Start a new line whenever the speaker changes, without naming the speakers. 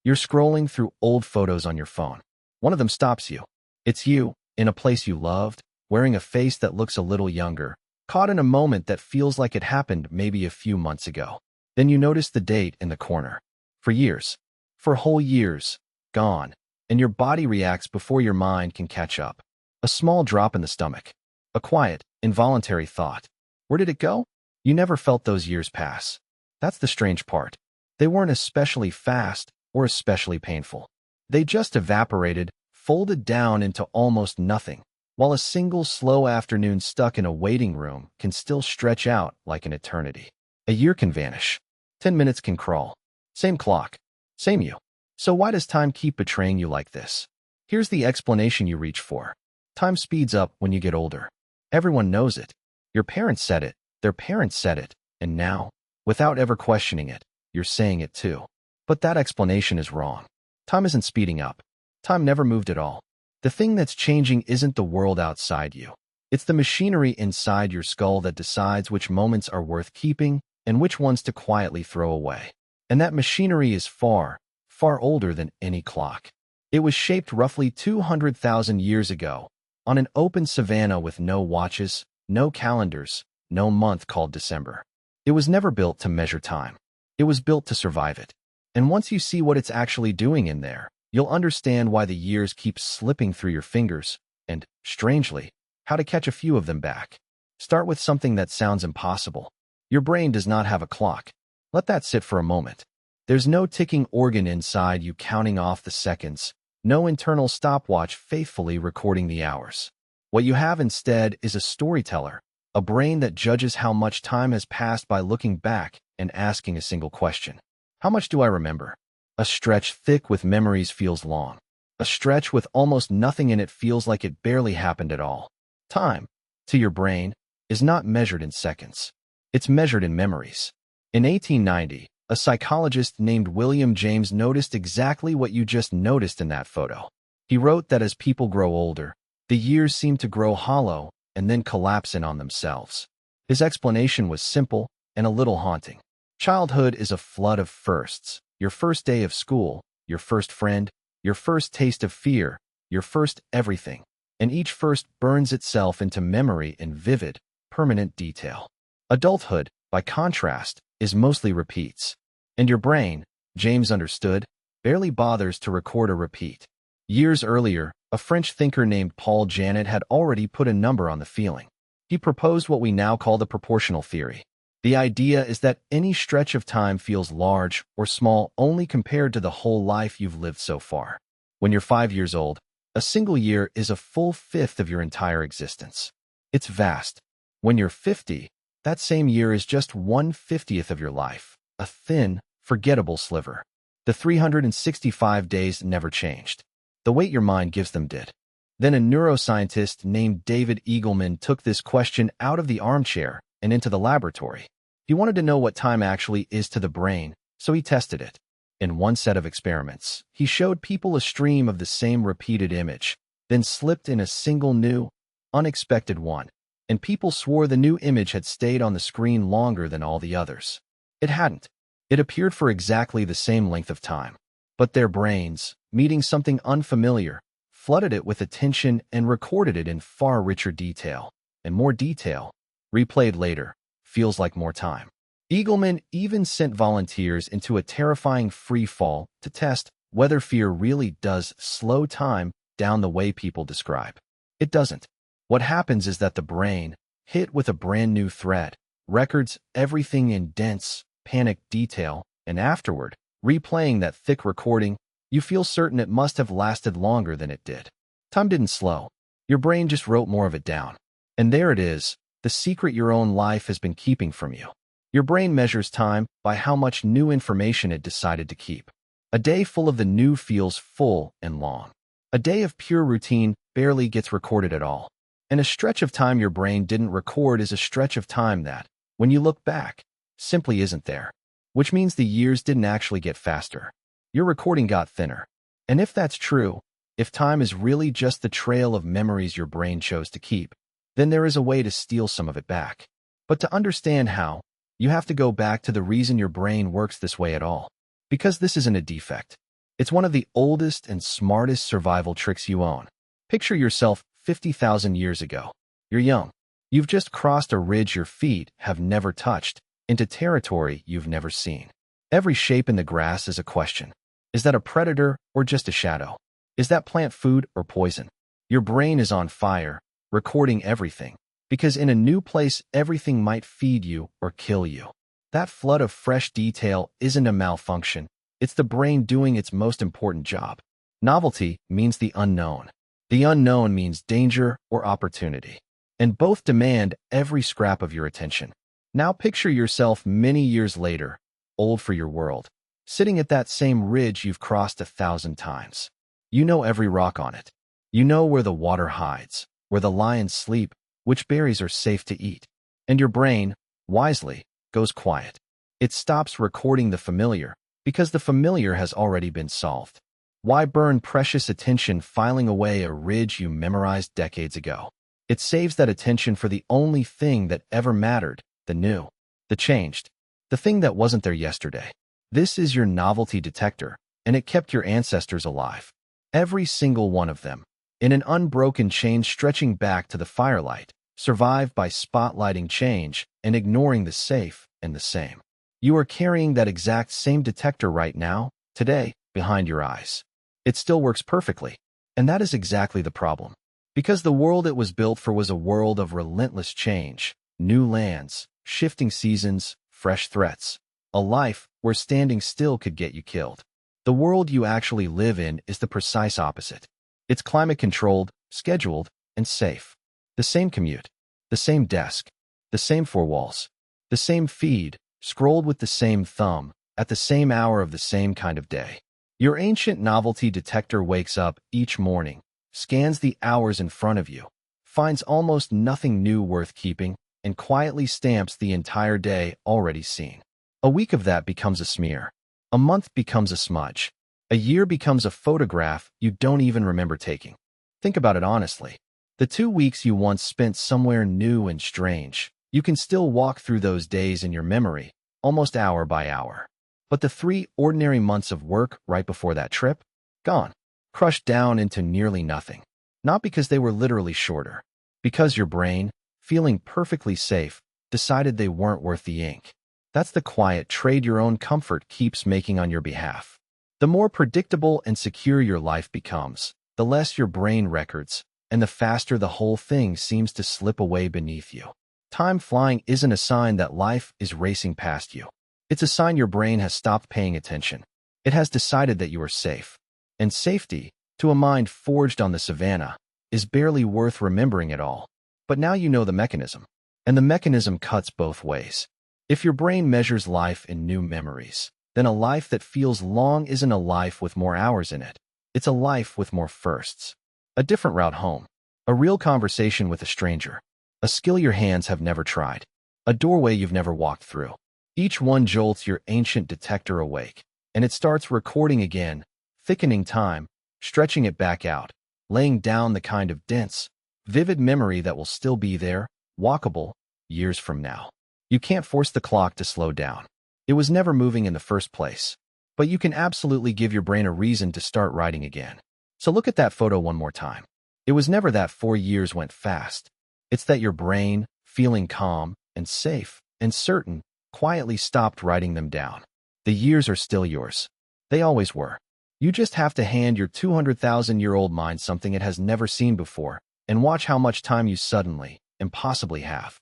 You're scrolling through old photos on your phone. One of them stops you. It's you, in a place you loved, wearing a face that looks a little younger, caught in a moment that feels like it happened maybe a few months ago. Then you notice the date in the corner. For years. For whole years. Gone. And your body reacts before your mind can catch up. A small drop in the stomach. A quiet, involuntary thought. Where did it go? You never felt those years pass. That's the strange part. They weren't especially fast or especially painful. They just evaporated, folded down into almost nothing, while a single slow afternoon stuck in a waiting room can still stretch out like an eternity. A year can vanish. 10 minutes can crawl. Same clock. Same you. So why does time keep betraying you like this? Here's the explanation you reach for. Time speeds up when you get older. Everyone knows it. Your parents said it, their parents said it, and now, without ever questioning it, you're saying it too. But that explanation is wrong. Time isn't speeding up. Time never moved at all. The thing that's changing isn't the world outside you. It's the machinery inside your skull that decides which moments are worth keeping and which ones to quietly throw away. And that machinery is far, far older than any clock. It was shaped roughly 200,000 years ago, on an open savanna with no watches, no calendars, no month called December. It was never built to measure time. It was built to survive it. And once you see what it's actually doing in there, you'll understand why the years keep slipping through your fingers and, strangely, how to catch a few of them back. Start with something that sounds impossible. Your brain does not have a clock. Let that sit for a moment. There's no ticking organ inside you counting off the seconds, no internal stopwatch faithfully recording the hours. What you have instead is a storyteller, a brain that judges how much time has passed by looking back and asking a single question. How much do I remember? A stretch thick with memories feels long. A stretch with almost nothing in it feels like it barely happened at all. Time, to your brain, is not measured in seconds. It's measured in memories. In 1890, a psychologist named William James noticed exactly what you just noticed in that photo. He wrote that as people grow older, the years seem to grow hollow and then collapse in on themselves. His explanation was simple and a little haunting. Childhood is a flood of firsts. Your first day of school, your first friend, your first taste of fear, your first everything. And each first burns itself into memory in vivid, permanent detail. Adulthood, by contrast, is mostly repeats. And your brain, James understood, barely bothers to record a repeat. Years earlier, a French thinker named Paul Janet had already put a number on the feeling. He proposed what we now call the proportional theory. The idea is that any stretch of time feels large or small only compared to the whole life you've lived so far. When you're 5 years old, a single year is a full fifth of your entire existence. It's vast. When you're 50, that same year is just 1/50th of your life, a thin, forgettable sliver. The 365 days never changed. The weight your mind gives them did. Then a neuroscientist named David Eagleman took this question out of the armchair and into the laboratory. He wanted to know what time actually is to the brain, so he tested it. In one set of experiments, he showed people a stream of the same repeated image, then slipped in a single new, unexpected one, and people swore the new image had stayed on the screen longer than all the others. It hadn't. It appeared for exactly the same length of time. But their brains, meeting something unfamiliar, flooded it with attention and recorded it in far richer detail. And more detail, replayed later, feels like more time. Eagleman even sent volunteers into a terrifying free fall to test whether fear really does slow time down the way people describe. It doesn't. What happens is that the brain, hit with a brand new thread, records everything in dense, panicked detail, and afterward, replaying that thick recording, you feel certain it must have lasted longer than it did. Time didn't slow. Your brain just wrote more of it down. And there it is, the secret your own life has been keeping from you. Your brain measures time by how much new information it decided to keep. A day full of the new feels full and long. A day of pure routine barely gets recorded at all. And a stretch of time your brain didn't record is a stretch of time that, when you look back, simply isn't there. Which means the years didn't actually get faster. Your recording got thinner. And if that's true, if time is really just the trail of memories your brain chose to keep, then there is a way to steal some of it back. But to understand how, you have to go back to the reason your brain works this way at all. Because this isn't a defect. It's one of the oldest and smartest survival tricks you own. Picture yourself 50,000 years ago. You're young. You've just crossed a ridge your feet have never touched into territory you've never seen. Every shape in the grass is a question. Is that a predator or just a shadow? Is that plant food or poison? Your brain is on fire, recording everything, because in a new place, everything might feed you or kill you. That flood of fresh detail isn't a malfunction. It's the brain doing its most important job. Novelty means the unknown. The unknown means danger or opportunity. And both demand every scrap of your attention. Now picture yourself many years later, old for your world, sitting at that same ridge you've crossed 1,000 times. You know every rock on it. You know where the water hides, where the lions sleep, which berries are safe to eat. And your brain, wisely, goes quiet. It stops recording the familiar, because the familiar has already been solved. Why burn precious attention filing away a ridge you memorized decades ago? It saves that attention for the only thing that ever mattered, the new, the changed, the thing that wasn't there yesterday. This is your novelty detector, and it kept your ancestors alive. Every single one of them, in an unbroken chain stretching back to the firelight, survived by spotlighting change and ignoring the safe and the same. You are carrying that exact same detector right now, today, behind your eyes. It still works perfectly, and that is exactly the problem. Because the world it was built for was a world of relentless change, new lands, shifting seasons, fresh threats, a life where standing still could get you killed. The world you actually live in is the precise opposite. It's climate-controlled, scheduled, and safe. The same commute, the same desk, the same four walls, the same feed, scrolled with the same thumb, at the same hour of the same kind of day. Your ancient novelty detector wakes up each morning, scans the hours in front of you, finds almost nothing new worth keeping, and quietly stamps the entire day already seen. A week of that becomes a smear. A month becomes a smudge. A year becomes a photograph you don't even remember taking. Think about it honestly. The 2 weeks you once spent somewhere new and strange, you can still walk through those days in your memory, almost hour by hour. But the 3 ordinary months of work right before that trip? Gone. Crushed down into nearly nothing. Not because they were literally shorter. Because your brain, feeling perfectly safe, decided they weren't worth the ink. That's the quiet trade your own comfort keeps making on your behalf. The more predictable and secure your life becomes, the less your brain records, and the faster the whole thing seems to slip away beneath you. Time flying isn't a sign that life is racing past you. It's a sign your brain has stopped paying attention. It has decided that you are safe. And safety, to a mind forged on the savanna, is barely worth remembering at all. But now you know the mechanism. And the mechanism cuts both ways. If your brain measures life in new memories, then a life that feels long isn't a life with more hours in it. It's a life with more firsts. A different route home. A real conversation with a stranger. A skill your hands have never tried. A doorway you've never walked through. Each one jolts your ancient detector awake, and it starts recording again, thickening time, stretching it back out, laying down the kind of dense, vivid memory that will still be there, walkable, years from now. You can't force the clock to slow down. It was never moving in the first place. But you can absolutely give your brain a reason to start writing again. So look at that photo one more time. It was never that 4 years went fast. It's that your brain, feeling calm and safe and certain, quietly stopped writing them down. The years are still yours. They always were. You just have to hand your 200,000-year-old mind something it has never seen before and watch how much time you suddenly, impossibly have.